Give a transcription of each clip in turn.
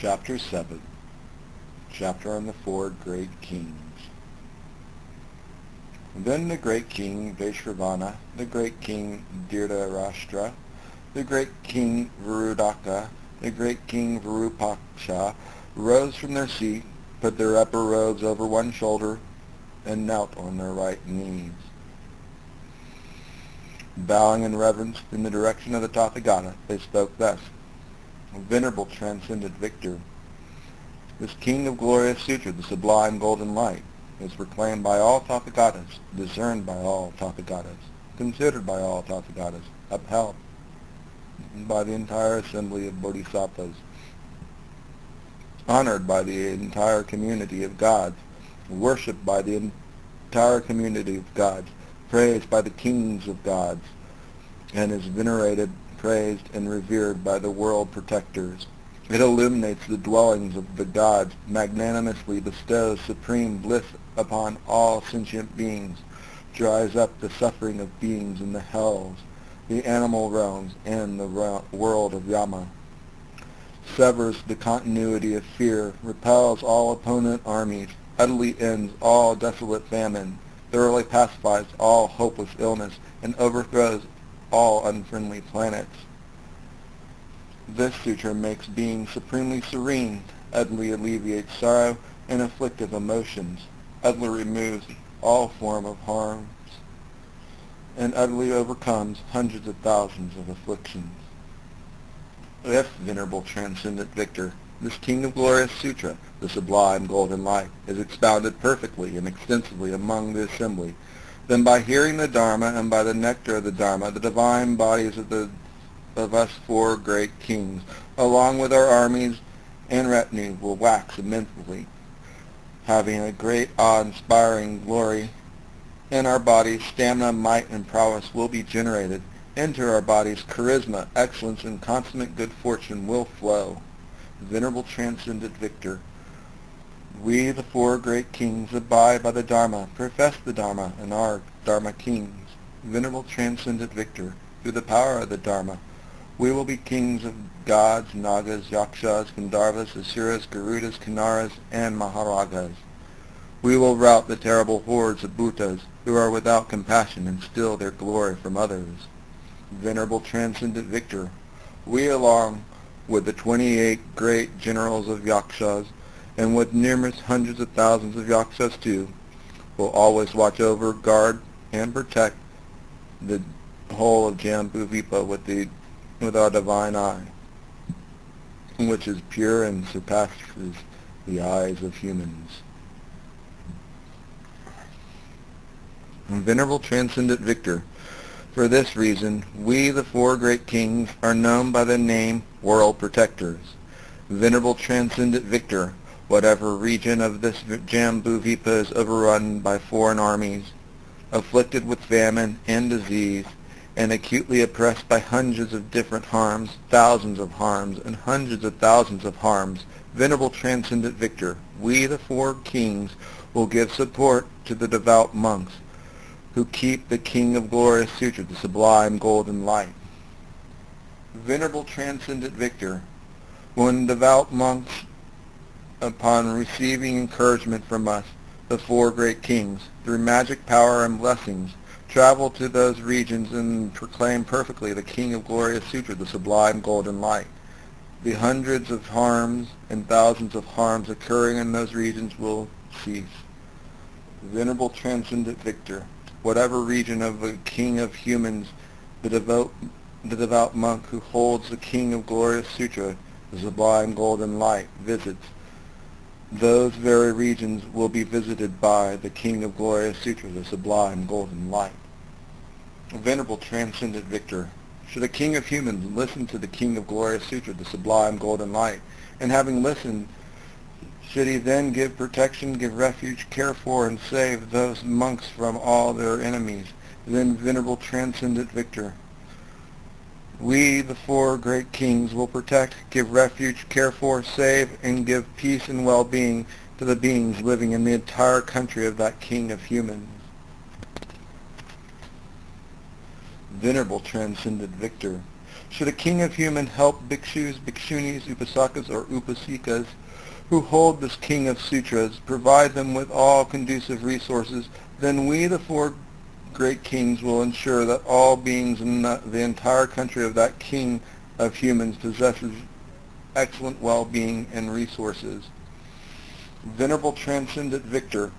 Chapter 7. Chapter on the Four Great Kings. Then the great king Vaishravana, the great king Dhritarashtra, the great king Virudaka, the great king Virupaksha rose from their seat, put their upper robes over one shoulder, and knelt on their right knees. Bowing in reverence in the direction of the Tathagata, they spoke thus: Venerable transcendent victor, this king of glorious Sutra, the sublime golden light, is proclaimed by all Tathagatas, discerned by all Tathagatas, considered by all Tathagatas, upheld by the entire assembly of bodhisattvas, honored by the entire community of gods, worshipped by the entire community of gods, praised by the kings of gods, and is venerated, praised, and revered by the world protectors. It illuminates the dwellings of the gods, magnanimously bestows supreme bliss upon all sentient beings, dries up the suffering of beings in the hells, the animal realms, and the world of Yama, severs the continuity of fear, repels all opponent armies, utterly ends all desolate famine, thoroughly pacifies all hopeless illness, and overthrows all unfriendly planets. This sutra makes being supremely serene, utterly alleviates sorrow and afflictive emotions, utterly removes all form of harms, and utterly overcomes hundreds of thousands of afflictions. If, venerable transcendent victor, this king of glorious sutra, the sublime golden light, is expounded perfectly and extensively among the assembly, then by hearing the Dharma and by the nectar of the Dharma, the divine bodies of us four great kings, along with our armies and retinue, will wax immensely, having a great awe-inspiring glory. In our bodies, stamina, might, and prowess will be generated. Into our bodies, charisma, excellence, and consummate good fortune will flow. Venerable transcendent victor, we, the four great kings, abide by the Dharma, profess the Dharma, and are Dharma kings. Venerable transcendent victor, through the power of the Dharma, we will be kings of gods, nagas, yakshas, gandharvas, asuras, garudas, kinnaras, and maharagas. We will rout the terrible hordes of bhutas who are without compassion and steal their glory from others. Venerable transcendent victor, we, along with the 28 great generals of yakshas, and with numerous hundreds of thousands of yakshas too, will always watch over, guard, and protect the whole of Jambudvipa with our divine eye, which is pure and surpasses the eyes of humans. Venerable transcendent victor, for this reason, we, the four great kings, are known by the name world protectors. Venerable transcendent victor, whatever region of this Jambudvipa is overrun by foreign armies, afflicted with famine and disease, and acutely oppressed by hundreds of different harms, thousands of harms, and hundreds of thousands of harms, venerable transcendent victor, we, the four kings, will give support to the devout monks who keep the King of Glorious Sutra, the sublime golden light. Venerable transcendent victor, when devout monks, upon receiving encouragement from us, the four great kings, through magic power and blessings, travel to those regions and proclaim perfectly the King of Glorious Sutra, the sublime golden light, the hundreds of harms and thousands of harms occurring in those regions will cease. Venerable transcendent victor, whatever region of the King of humans the devout monk who holds the King of Glorious Sutra, the sublime golden light, visits, those very regions will be visited by the King of Glorious Sutra, the sublime golden light. Venerable transcendent victor, should a king of humans listen to the King of Glorious Sutra, the sublime golden light, and having listened, should he then give protection, give refuge, care for, and save those monks from all their enemies, then, venerable transcendent victor, we, the four great kings, will protect, give refuge, care for, save, and give peace and well-being to the beings living in the entire country of that King of humans. Venerable transcendent victor, Should a king of human help bhikshus, bhikshunis, upasakas, or upasikas who hold this king of sutras, provide them with all conducive resources, then we, the four great kings, will ensure that all beings in the entire country of that king of humans possesses excellent well-being and resources. Venerable Transcendent Victor,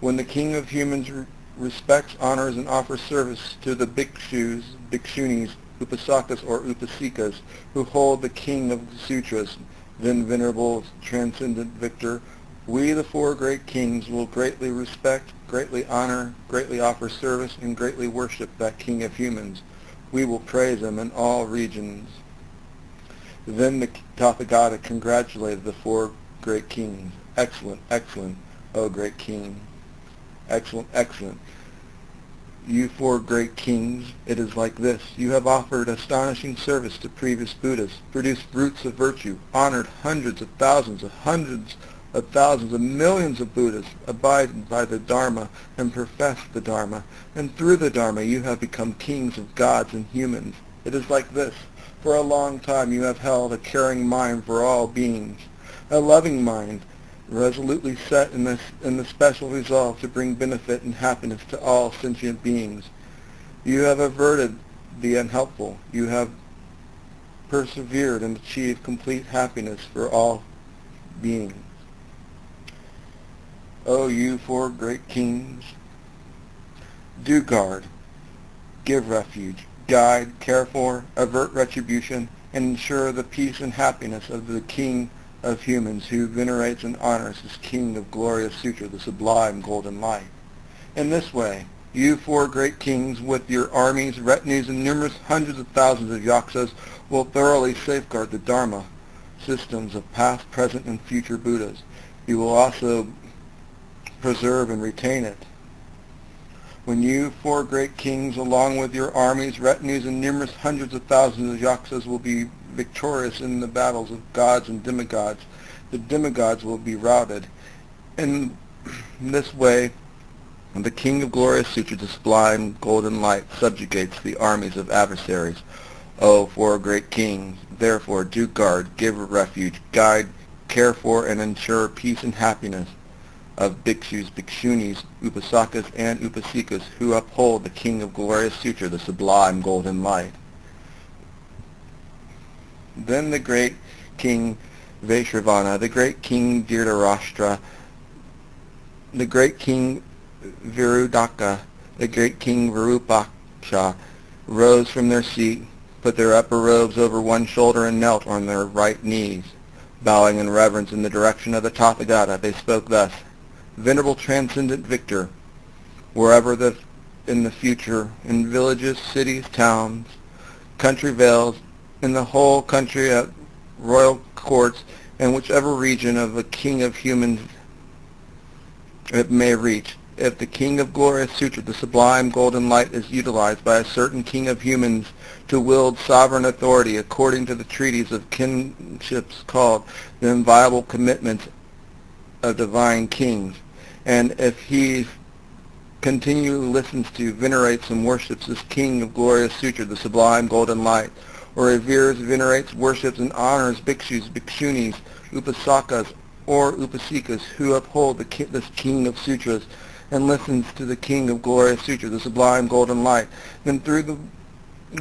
when the king of humans respects, honors, and offers service to the bhikshus, bhikshunis, upasakas, or upasikas who hold the king of the sutras, then, Venerable Transcendent Victor, we, the four great kings, will greatly respect, greatly honor, greatly offer service, and greatly worship that king of humans. We will praise him in all regions. Then the Tathagata congratulated the four great kings. Excellent, excellent, O great king. Excellent, excellent. You four great kings, it is like this. You have offered astonishing service to previous Buddhas, produced roots of virtue, honored hundreds of thousands of millions of Buddhas, abided by the Dharma and professed the Dharma, and through the Dharma you have become kings of gods and humans. It is like this. For a long time you have held a caring mind for all beings, a loving mind, resolutely set in the special resolve to bring benefit and happiness to all sentient beings. You have averted the unhelpful. You have persevered and achieved complete happiness for all beings. O you four great kings, do guard, give refuge, guide, care for, avert retribution, and ensure the peace and happiness of the king of humans who venerates and honors his king of glorious Sutra, the sublime golden light. In this way, you four great kings, with your armies, retinues, and numerous hundreds of thousands of yaksas, will thoroughly safeguard the Dharma systems of past, present, and future Buddhas. You will also preserve and retain it. When you four great kings, along with your armies, retinues, and numerous hundreds of thousands of yaksas, will be victorious in the battles of gods and demigods, the demigods will be routed. In this way, the king of glorious Sutra, the sublime golden light, subjugates the armies of adversaries. O four great kings, therefore do guard, give refuge, guide, care for, and ensure peace and happiness of bhikshus, bhikshunis, upasakas, and upasikas who uphold the king of glorious Sutra, the sublime golden light. Then the great king Vaishravana, the great king Dhritarashtra, the great king Virudaka, the great king Virupaksha rose from their seat, put their upper robes over one shoulder, and knelt on their right knees. Bowing in reverence in the direction of the Tathagata, they spoke thus: Venerable Transcendent Victor, wherever in the future, in villages, cities, towns, country vales, in the whole country, at royal courts, and whichever region of a king of humans it may reach, if the king of glorious Sutra, the sublime golden light, is utilized by a certain king of humans to wield sovereign authority according to the treaties of kinships called the inviolable commitments of divine kings, and if he continually listens to, venerates, and worships this king of glorious Sutra, the sublime golden light, or reveres, venerates, worships, and honors bhikshus, bhikshunis, upasakas, or upasikas who uphold this king of sutras, and listens to the king of glorious Sutra, the sublime golden light, then through the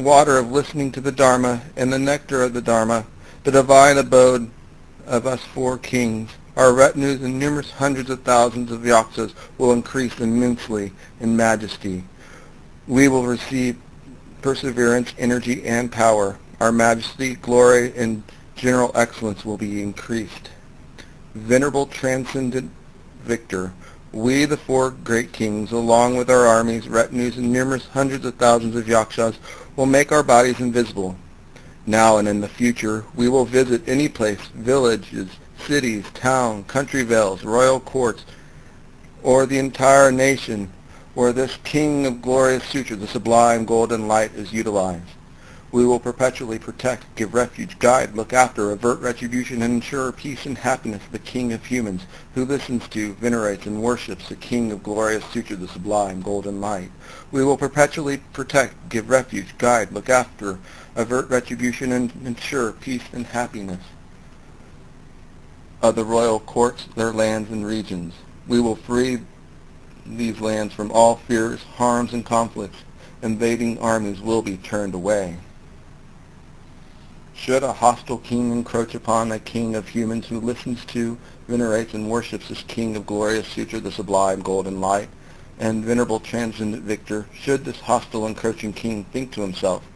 water of listening to the Dharma and the nectar of the Dharma, the divine abode of us four kings, our retinues and numerous hundreds of thousands of yaksas will increase immensely in majesty. We will receive perseverance, energy, and power. Our majesty, glory, and general excellence will be increased. Venerable Transcendent Victor, we, the four great kings, along with our armies, retinues, and numerous hundreds of thousands of yakshas, will make our bodies invisible. Now and in the future, we will visit any place, villages, cities, town, country vales, royal courts, or the entire nation where this king of glorious Sutra, the sublime golden light, is utilized. We will perpetually protect, give refuge, guide, look after, avert retribution, and ensure peace and happiness, the King of humans, who listens to, venerates, and worships the King of glorious Sutra, the Sublime, Golden Light. We will perpetually protect, give refuge, guide, look after, avert retribution, and ensure peace and happiness of the royal courts, their lands and regions. We will free these lands from all fears, harms, and conflicts. Invading armies will be turned away. Should a hostile king encroach upon a king of humans who listens to, venerates, and worships this King of glorious Sutra, the Sublime, Golden Light, and venerable transcendent victor, should this hostile encroaching king think to himself,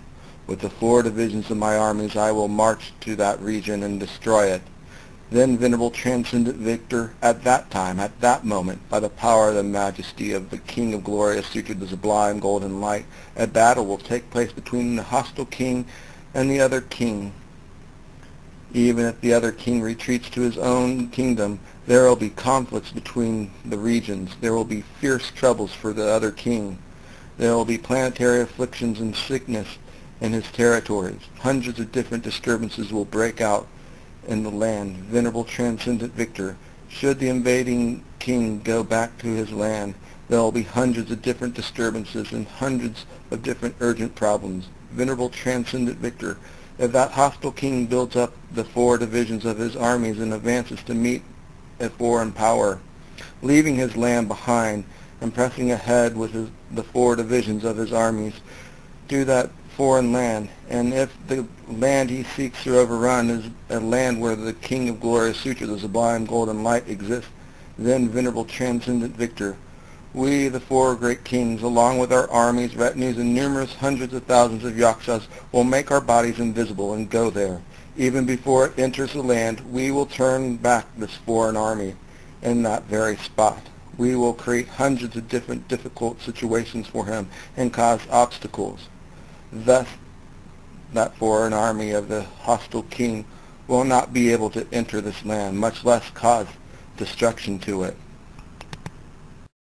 with the 4 divisions of my armies I will march to that region and destroy it, then venerable transcendent victor, at that time, at that moment, by the power and the majesty of the King of glorious Sutra, the Sublime, Golden Light, a battle will take place between the hostile king and the other king. Even if the other king retreats to his own kingdom, there will be conflicts between the regions. There will be fierce troubles for the other king. There will be planetary afflictions and sickness in his territories. Hundreds of different disturbances will break out in the land. Venerable transcendent victor, should the invading king go back to his land, there will be hundreds of different disturbances and hundreds of different urgent problems. Venerable transcendent victor, if that hostile king builds up the 4 divisions of his armies and advances to meet a foreign power, leaving his land behind and pressing ahead with the 4 divisions of his armies to that foreign land, and if the land he seeks to overrun is a land where the King of glorious Sutra, the Sublime, Golden Light, exists, then venerable transcendent victor, we, the 4 great kings, along with our armies, retinues, and numerous hundreds of thousands of yakshas, will make our bodies invisible and go there. Even before it enters the land, we will turn back this foreign army in that very spot. We will create hundreds of different difficult situations for him and cause obstacles. Thus, that foreign army of the hostile king will not be able to enter this land, much less cause destruction to it.